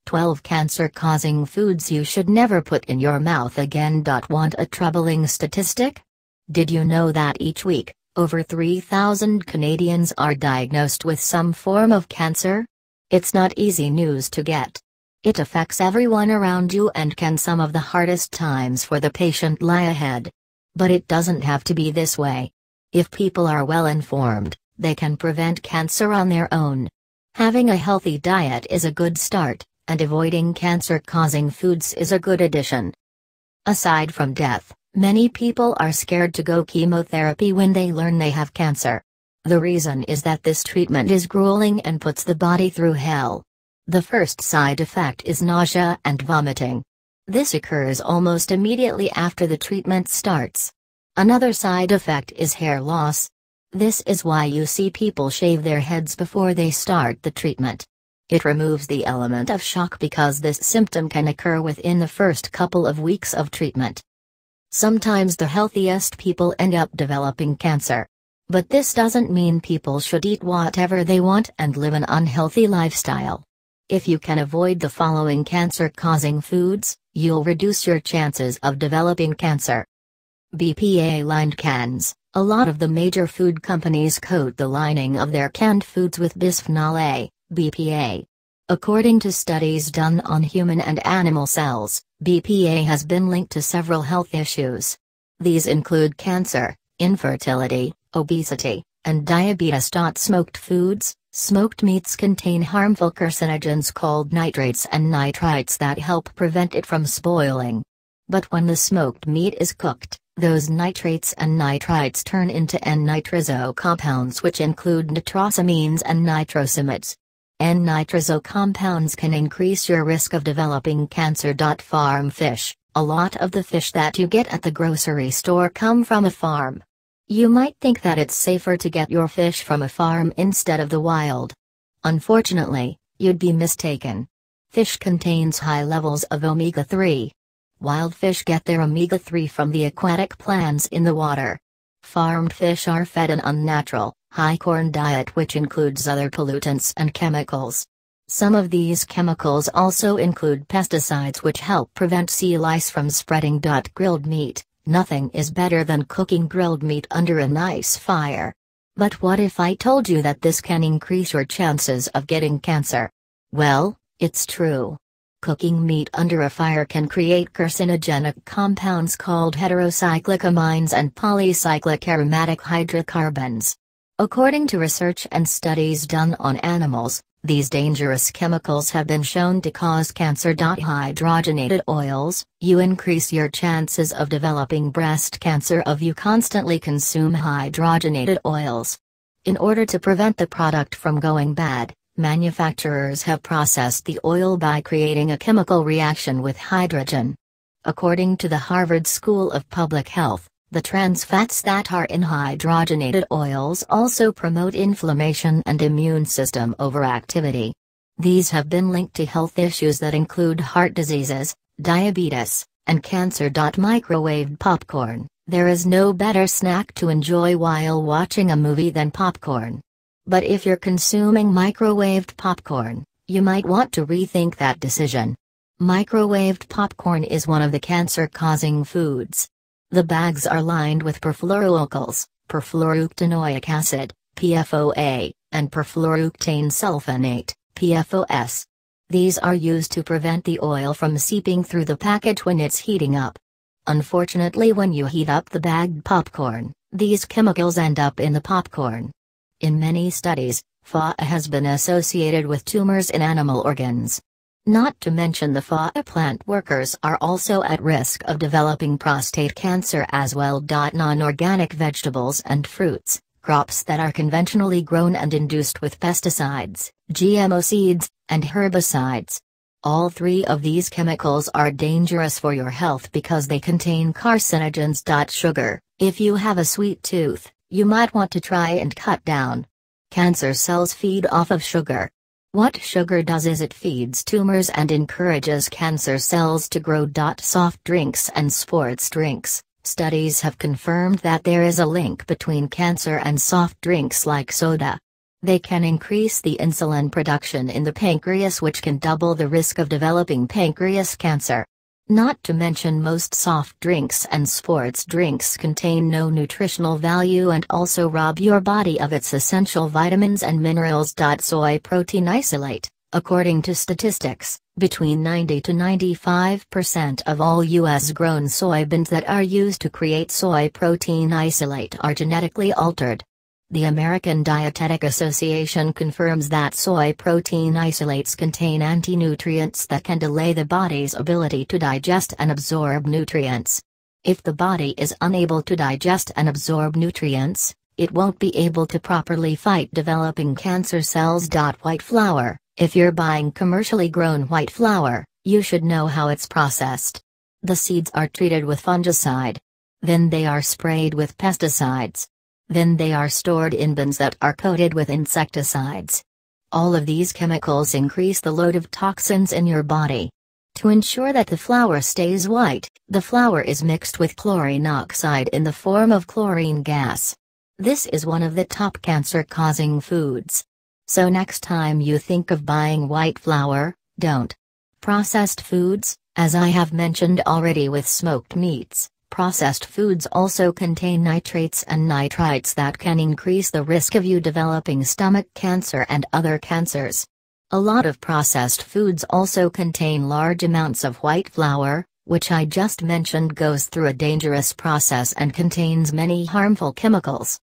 12 cancer-causing foods you should never put in your mouth again. Want a troubling statistic? Did you know that each week, over 3,000 Canadians are diagnosed with some form of cancer? It's not easy news to get. It affects everyone around you, and can some of the hardest times for the patient lie ahead. But it doesn't have to be this way. If people are well informed, they can prevent cancer on their own. Having a healthy diet is a good start, and avoiding cancer-causing foods is a good addition. Aside from death, many people are scared to go chemotherapy when they learn they have cancer. The reason is that this treatment is grueling and puts the body through hell. The first side effect is nausea and vomiting. This occurs almost immediately after the treatment starts. Another side effect is hair loss. This is why you see people shave their heads before they start the treatment. It removes the element of shock because this symptom can occur within the first couple of weeks of treatment. Sometimes the healthiest people end up developing cancer. But this doesn't mean people should eat whatever they want and live an unhealthy lifestyle. If you can avoid the following cancer-causing foods, you'll reduce your chances of developing cancer. BPA-lined cans. A lot of the major food companies coat the lining of their canned foods with bisphenol A, BPA. According to studies done on human and animal cells, BPA has been linked to several health issues. These include cancer, infertility, obesity, and diabetes. Smoked foods. Smoked meats contain harmful carcinogens called nitrates and nitrites that help prevent it from spoiling. But when the smoked meat is cooked, those nitrates and nitrites turn into N-nitroso compounds, which include nitrosamines and nitrosamides. N-nitroso compounds can increase your risk of developing cancer. Farm fish. A lot of the fish that you get at the grocery store come from a farm. You might think that it's safer to get your fish from a farm instead of the wild. Unfortunately, you'd be mistaken. Fish contains high levels of omega-3. Wild fish get their omega-3 from the aquatic plants in the water. Farmed fish are fed an unnatural, high-corn diet which includes other pollutants and chemicals. Some of these chemicals also include pesticides which help prevent sea lice from spreading. Grilled meat. Nothing is better than cooking grilled meat under a nice fire. But what if I told you that this can increase your chances of getting cancer? Well, it's true. Cooking meat under a fire can create carcinogenic compounds called heterocyclic amines and polycyclic aromatic hydrocarbons. According to research and studies done on animals, these dangerous chemicals have been shown to cause cancer. Hydrogenated oils. You increase your chances of developing breast cancer if you constantly consume hydrogenated oils. In order to prevent the product from going bad, manufacturers have processed the oil by creating a chemical reaction with hydrogen. According to the Harvard School of Public Health, the trans fats that are in hydrogenated oils also promote inflammation and immune system overactivity. These have been linked to health issues that include heart diseases, diabetes, and cancer. Microwaved popcorn. There is no better snack to enjoy while watching a movie than popcorn. But if you're consuming microwaved popcorn, you might want to rethink that decision. Microwaved popcorn is one of the cancer-causing foods. The bags are lined with perfluoroalkyls, perfluorooctanoic acid, PFOA, and perfluorooctane sulfonate, PFOS. These are used to prevent the oil from seeping through the package when it's heating up. Unfortunately, when you heat up the bagged popcorn, these chemicals end up in the popcorn. In many studies, PFOA has been associated with tumors in animal organs. Not to mention the PFOA plant workers are also at risk of developing prostate cancer as well. Non-organic vegetables and fruits, crops that are conventionally grown and induced with pesticides, GMO seeds, and herbicides. All three of these chemicals are dangerous for your health because they contain carcinogens. Sugar. If you have a sweet tooth, you might want to try and cut down. Cancer cells feed off of sugar. What sugar does is it feeds tumors and encourages cancer cells to grow. Soft drinks and sports drinks. Studies have confirmed that there is a link between cancer and soft drinks like soda. They can increase the insulin production in the pancreas, which can double the risk of developing pancreas cancer. Not to mention, most soft drinks and sports drinks contain no nutritional value and also rob your body of its essential vitamins and minerals. Soy protein isolate. According to statistics, between 90 to 95% of all U.S. grown soybeans that are used to create soy protein isolate are genetically altered. The American Dietetic Association confirms that soy protein isolates contain anti-nutrients that can delay the body's ability to digest and absorb nutrients. If the body is unable to digest and absorb nutrients, it won't be able to properly fight developing cancer cells. White flour. If you're buying commercially grown white flour, you should know how it's processed. The seeds are treated with fungicide. Then they are sprayed with pesticides. Then they are stored in bins that are coated with insecticides. All of these chemicals increase the load of toxins in your body. To ensure that the flour stays white, the flour is mixed with chlorine oxide in the form of chlorine gas. This is one of the top cancer-causing foods. So next time you think of buying white flour, don't. Processed foods, as I have mentioned already with smoked meats, processed foods also contain nitrates and nitrites that can increase the risk of you developing stomach cancer and other cancers. A lot of processed foods also contain large amounts of white flour, which I just mentioned goes through a dangerous process and contains many harmful chemicals.